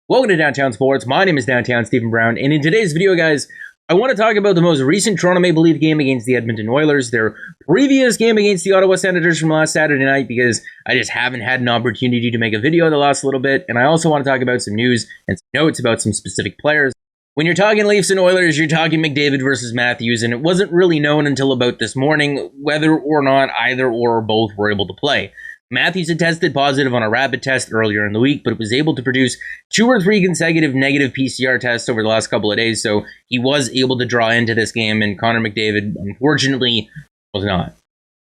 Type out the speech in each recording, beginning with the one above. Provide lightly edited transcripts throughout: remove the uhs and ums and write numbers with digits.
Welcome to Downtown Sports. My name is Downtown Stephen Brown, and in today's video, guys, I want to talk about the most recent Toronto Maple Leaf game against the Edmonton Oilers, their previous game against the Ottawa Senators from last Saturday night, because I just haven't had an opportunity to make a video the last little bit, and I also want to talk about some news and some notes about some specific players. When you're talking Leafs and Oilers, you're talking McDavid versus Matthews, and it wasn't really known until about this morning whether or not either or both were able to play. Matthews had tested positive on a rapid test earlier in the week, but was able to produce 2 or 3 consecutive negative PCR tests over the last couple of days, so he was able to draw into this game, and Connor McDavid, unfortunately, was not.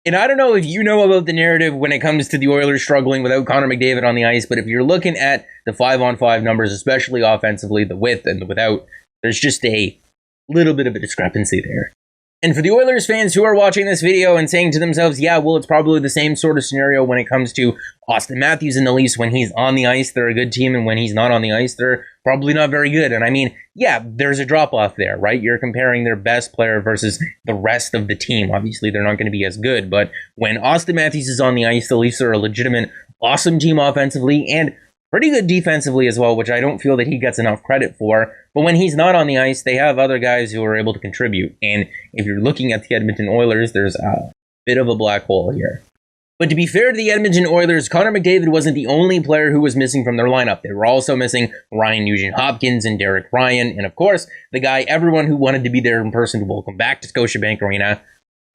And I don't know if you know about the narrative when it comes to the Oilers struggling without Connor McDavid on the ice, but if you're looking at the 5-on-5 numbers, especially offensively, the with and the without, there's just a little bit of a discrepancy there. And for the Oilers fans who are watching this video and saying to themselves, yeah, well, it's probably the same sort of scenario when it comes to Austin Matthews and the Leafs. When he's on the ice, they're a good team, and when he's not on the ice, they're probably not very good. And I mean, yeah, there's a drop-off there, right? You're comparing their best player versus the rest of the team. Obviously, they're not going to be as good, but when Austin Matthews is on the ice, the Leafs are a legitimate, awesome team offensively, and pretty good defensively as well, which I don't feel that he gets enough credit for. But when he's not on the ice, they have other guys who are able to contribute. And if you're looking at the Edmonton Oilers, there's a bit of a black hole here. But to be fair to the Edmonton Oilers, Connor McDavid wasn't the only player who was missing from their lineup. They were also missing Ryan Nugent-Hopkins and Derek Ryan. And of course, the guy everyone who wanted to be there in person to welcome back to Scotiabank Arena,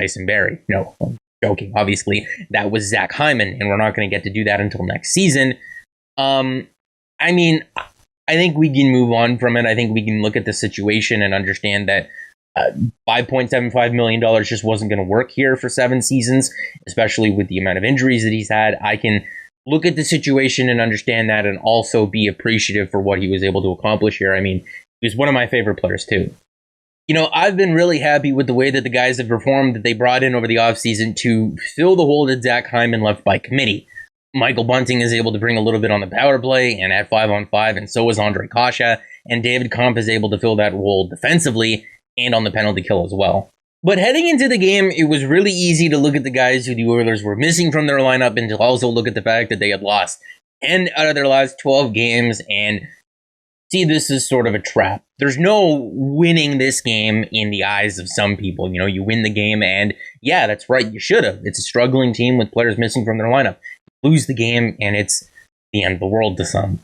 Tyson Barrie. No, I'm joking, obviously. That was Zach Hyman, and we're not going to get to do that until next season. I mean, I think we can move on from it. I think we can look at the situation and understand that $5.75 million just wasn't going to work here for 7 seasons, especially with the amount of injuries that he's had. I can look at the situation and understand that, and also be appreciative for what he was able to accomplish here. I mean, he's one of my favorite players too. You know, I've been really happy with the way that the guys have performed that they brought in over the offseason to fill the hole that Zach Hyman left by committee. Michael Bunting is able to bring a little bit on the power play and at 5-on-5, and so is Ondrej Kase, and David Kampf is able to fill that role defensively and on the penalty kill as well. But heading into the game, it was really easy to look at the guys who the Oilers were missing from their lineup, and to also look at the fact that they had lost 10 out of their last 12 games, and see this as sort of a trap. There's no winning this game in the eyes of some people. You know, you win the game, and yeah, that's right, you should have. It's a struggling team with players missing from their lineup. Lose the game, and it's the end of the world to some.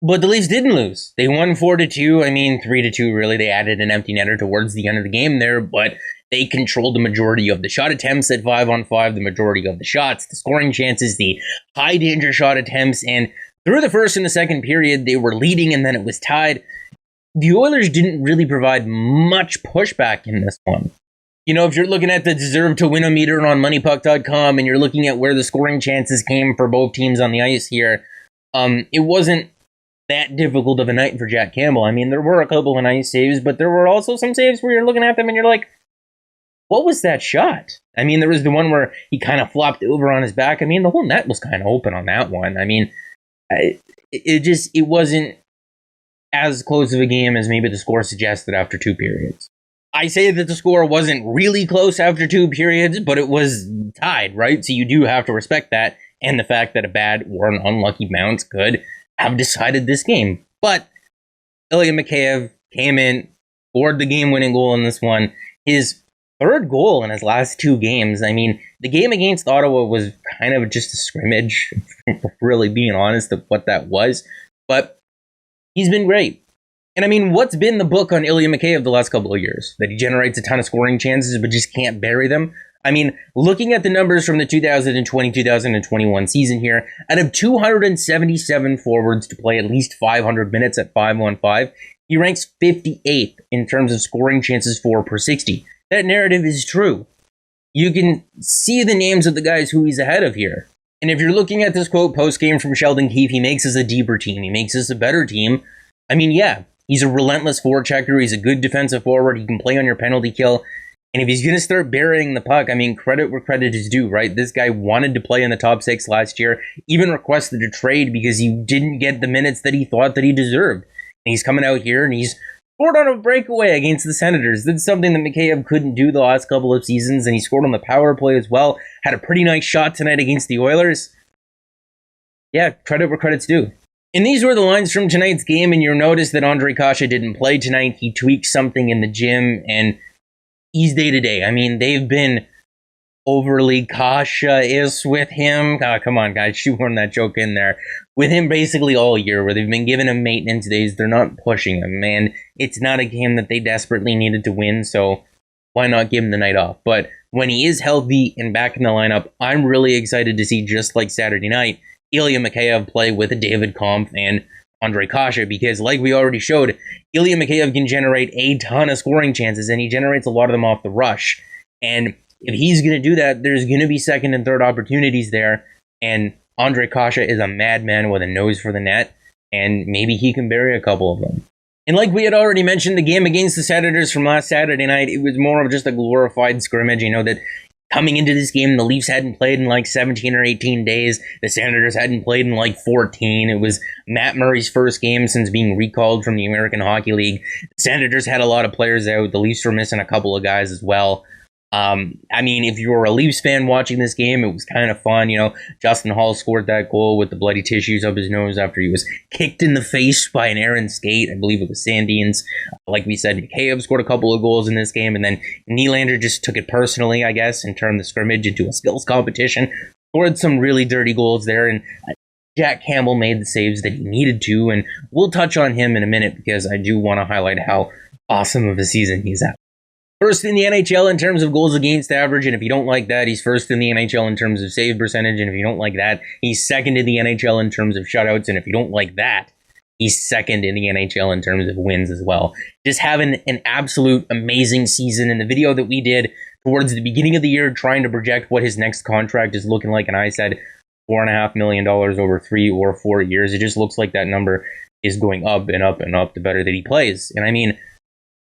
But the Leafs didn't lose. They won 4-2. I mean, 3-2, really. They added an empty netter towards the end of the game there, but they controlled the majority of the shot attempts at 5-on-5, the majority of the shots, the scoring chances, the high-danger shot attempts, and through the first and the second period, they were leading, and then it was tied. The Oilers didn't really provide much pushback in this one. You know, if you're looking at the deserve to win meter on moneypuck.com and you're looking at where the scoring chances came for both teams on the ice here, it wasn't that difficult of a night for Jack Campbell. I mean, there were a couple of nice saves, but there were also some saves where you're looking at them and you're like, what was that shot? I mean, there was the one where he kind of flopped over on his back. I mean, the whole net was kind of open on that one. I mean, it wasn't as close of a game as maybe the score suggested after 2 periods. I say that the score wasn't really close after 2 periods, but it was tied, right? So you do have to respect that, and the fact that a bad or an unlucky bounce could have decided this game. But Ilya Mikheyev came in, scored the game-winning goal in this one. His 3rd goal in his last 2 games. I mean, the game against Ottawa was kind of just a scrimmage, really being honest of what that was. But he's been great. And I mean, what's been the book on Ilya Mikheyev the last couple of years? That he generates a ton of scoring chances, but just can't bury them? I mean, looking at the numbers from the 2020-2021 season here, out of 277 forwards to play at least 500 minutes at 5-on-5, he ranks 58th in terms of scoring chances for per 60. That narrative is true. You can see the names of the guys who he's ahead of here. And if you're looking at this quote post-game from Sheldon Keefe, he makes us a deeper team. He makes us a better team. I mean, yeah. He's a relentless forechecker. He's a good defensive forward. He can play on your penalty kill. And if he's going to start burying the puck, I mean, credit where credit is due, right? This guy wanted to play in the top 6 last year, even requested a trade because he didn't get the minutes that he thought that he deserved. And he's coming out here and he's scored on a breakaway against the Senators. That's something that Mikheyev couldn't do the last couple of seasons, and he scored on the power play as well. Had a pretty nice shot tonight against the Oilers. Yeah, credit where credit's due. And these were the lines from tonight's game, and you'll notice that Ondrej Kase didn't play tonight. He tweaked something in the gym, and he's day-to-day. I mean, they've been overly cautious with him. Oh, come on, guys, shoehorn that joke in there. With him basically all year, where they've been giving him maintenance days, they're not pushing him, man. It's not a game that they desperately needed to win, so why not give him the night off? But when he is healthy and back in the lineup, I'm really excited to see, just like Saturday night, Ilya Mikheyev play with David Kampf and Ondrej Kase, because like we already showed, Ilya Mikheyev can generate a ton of scoring chances, and he generates a lot of them off the rush. And if he's going to do that, there's going to be second and third opportunities there, and Ondrej Kase is a madman with a nose for the net, and maybe he can bury a couple of them. And like we had already mentioned, the game against the Senators from last Saturday night, it was more of just a glorified scrimmage. You know that coming into this game, the Leafs hadn't played in like 17 or 18 days. The Senators hadn't played in like 14. It was Matt Murray's first game since being recalled from the American Hockey League. The Senators had a lot of players out. The Leafs were missing a couple of guys as well. I mean, if you were a Leafs fan watching this game, it was kind of fun. You know, Justin Hall scored that goal with the bloody tissues up his nose after he was kicked in the face by an errant skate. I believe it was Sandin's. Like we said, Mikheyev scored a couple of goals in this game, and then Nylander just took it personally, I guess, and turned the scrimmage into a skills competition. Scored some really dirty goals there, and Jack Campbell made the saves that he needed to, and we'll touch on him in a minute because I do want to highlight how awesome of a season he's had. First in the NHL in terms of goals against average, and if you don't like that, he's first in the NHL in terms of save percentage, and if you don't like that, he's second in the NHL in terms of shutouts, and if you don't like that, he's second in the NHL in terms of wins as well. Just having an absolute amazing season. In the video that we did towards the beginning of the year, trying to project what his next contract is looking like, and I said $4.5 million over 3 or 4 years, it just looks like that number is going up and up and up the better that he plays. And I mean,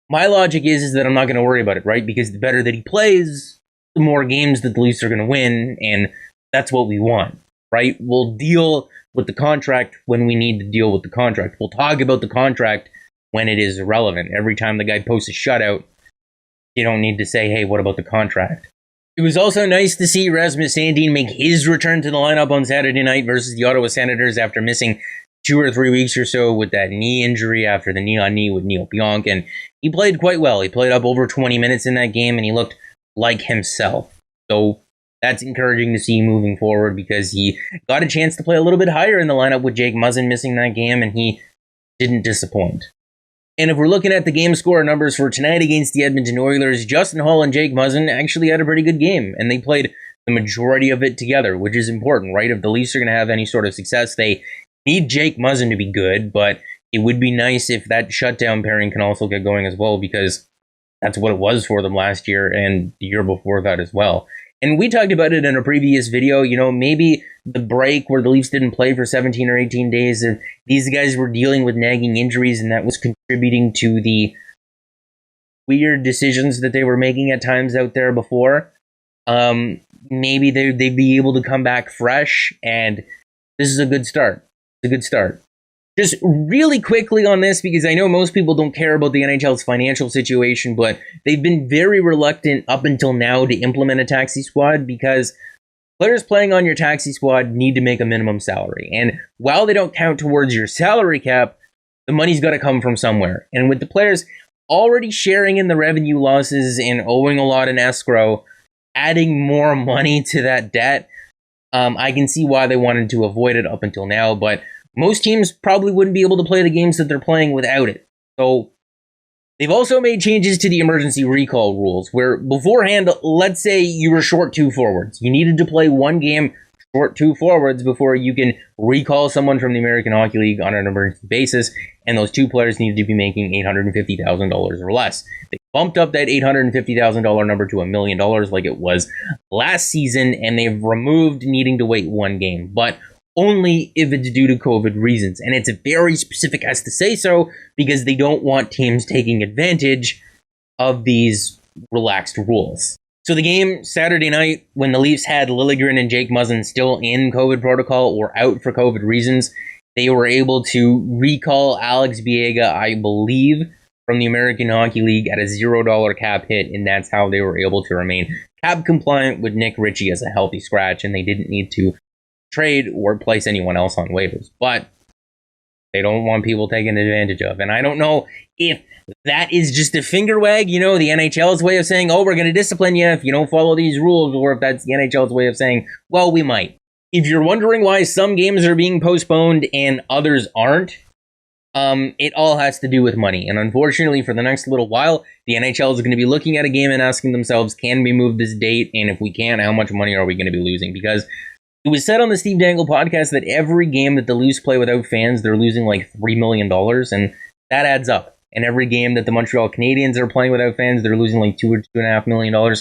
my logic is that I'm not going to worry about it, right? Because the better that he plays, the more games that the Leafs are going to win, and that's what we want, right? We'll deal with the contract when we need to deal with the contract. We'll talk about the contract when it is relevant. Every time the guy posts a shutout, you don't need to say, hey, what about the contract? It was also nice to see Rasmus Sandin make his return to the lineup on Saturday night versus the Ottawa Senators after missing 2 or 3 weeks or so with that knee injury after the knee-on-knee with Neil Pionk, and he played quite well. He played up over 20 minutes in that game, and he looked like himself. So that's encouraging to see moving forward because he got a chance to play a little bit higher in the lineup with Jake Muzzin missing that game, and he didn't disappoint. And if we're looking at the game score numbers for tonight against the Edmonton Oilers, Justin Hall and Jake Muzzin actually had a pretty good game, and they played the majority of it together, which is important, right? If the Leafs are going to have any sort of success, they need Jake Muzzin to be good, but it would be nice if that shutdown pairing can also get going as well, because that's what it was for them last year and the year before that as well. And we talked about it in a previous video, you know, maybe the break where the Leafs didn't play for 17 or 18 days, and these guys were dealing with nagging injuries, and that was contributing to the weird decisions that they were making at times out there before. Maybe they'd be able to come back fresh, and this is a good start. It's a good start. Just really quickly on this, because I know most people don't care about the NHL's financial situation, but they've been very reluctant up until now to implement a taxi squad because players playing on your taxi squad need to make a minimum salary. And while they don't count towards your salary cap, the money's got to come from somewhere. And with the players already sharing in the revenue losses and owing a lot in escrow, adding more money to that debt, I can see why they wanted to avoid it up until now, but most teams probably wouldn't be able to play the games that they're playing without it. So they've also made changes to the emergency recall rules, where beforehand, let's say you were short 2 forwards. You needed to play one game short 2 forwards before you can recall someone from the American Hockey League on an emergency basis, and those 2 players needed to be making $850,000 or less. They bumped up that $850,000 number to $1 million like it was last season, and they've removed needing to wait 1 game, but only if it's due to COVID reasons. And it's very specific as to say so because they don't want teams taking advantage of these relaxed rules. So the game Saturday night, when the Leafs had Liljegren and Jake Muzzin still in COVID protocol or out for COVID reasons, they were able to recall Alex Biega, I believe, from the American Hockey League at a $0 cap hit, and that's how they were able to remain cap compliant with Nick Ritchie as a healthy scratch, and they didn't need to trade or place anyone else on waivers. But They don't want people taken advantage of. And I don't know if that is just a finger wag, the NHL's way of saying, oh, we're going to discipline you if you don't follow these rules, or if that's the NHL's way of saying, well, we might. If you're wondering why some games are being postponed and others aren't, it all has to do with money. And unfortunately, for the next little while, the NHL is going to be looking at a game and asking themselves, can we move this date? And if we can, how much money are we going to be losing? Because it was said on the Steve Dangle podcast that every game that the Leafs play without fans, they're losing like $3 million. And that adds up. And every game that the Montreal Canadiens are playing without fans, they're losing like $2 or $2.5 million.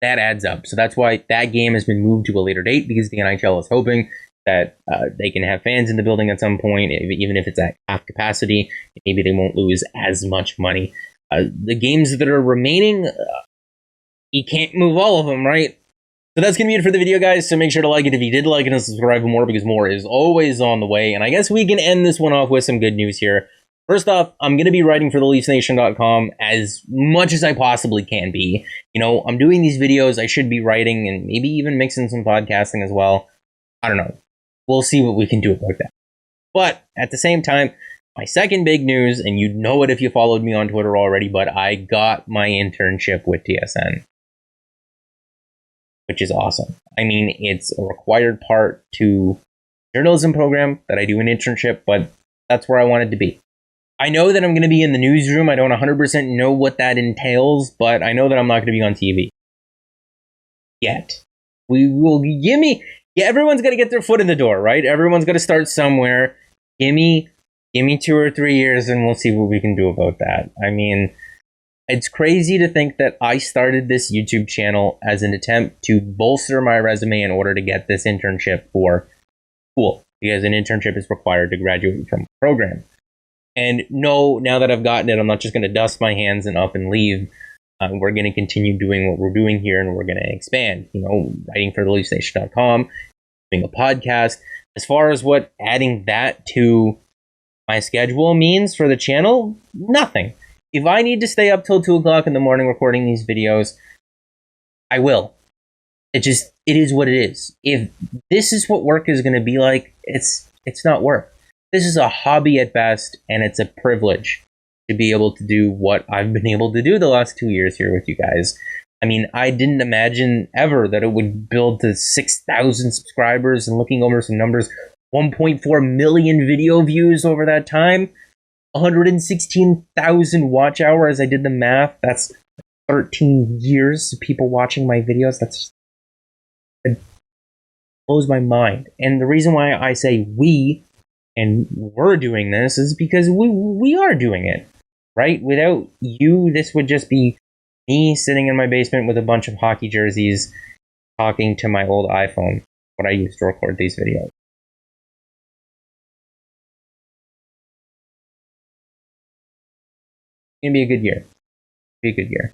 That adds up. So that's why that game has been moved to a later date, because the NHL is hoping that they can have fans in the building at some point, even if it's at half capacity. Maybe they won't lose as much money. The games that are remaining, you can't move all of them, right? So that's going to be it for the video, guys. So make sure to like it if you did like it, and subscribe for more, because more is always on the way. And I guess we can end this one off with some good news here. First off, I'm going to be writing for the LeafsNation.com as much as I possibly can be. I'm doing these videos. I should be writing and maybe even mixing some podcasting as well. I don't know. We'll see what we can do about that. But at the same time, my second big news, and you know it if you followed me on Twitter already, but I got my internship with TSN, which is awesome. I mean, it's a required part to journalism program that I do an internship, but that's where I wanted to be. I know that I'm going to be in the newsroom. I don't 100% know what that entails, but I know that I'm not going to be on TV yet. Everyone's got to get their foot in the door, right? Everyone's got to start somewhere. Give me 2 or 3 years, and we'll see what we can do about that. I mean, it's crazy to think that I started this YouTube channel as an attempt to bolster my resume in order to get this internship for school, because an internship is required to graduate from a program. And no, now that I've gotten it, I'm not just going to dust my hands and up and leave. We're going to continue doing what we're doing here, and we're going to expand, writing for the LeafsNation.com, doing a podcast. As far as what adding that to my schedule means for the channel, nothing. If I need to stay up till 2 o'clock in the morning recording these videos, I will. It is what it is. If this is what work is going to be like, it's not work. This is a hobby at best, and it's a privilege to be able to do what I've been able to do the last 2 years here with you guys. I mean, I didn't imagine ever that it would build to 6,000 subscribers, and looking over some numbers, 1.4 million video views over that time, 116,000 watch hours. I did the math. That's 13 years of people watching my videos. It blows my mind. And the reason why I say we and we're doing this is because we are doing it, right? Without you, this would just be me sitting in my basement with a bunch of hockey jerseys talking to my old iPhone, what I used to record these videos. It's gonna be a good year. Be a good year.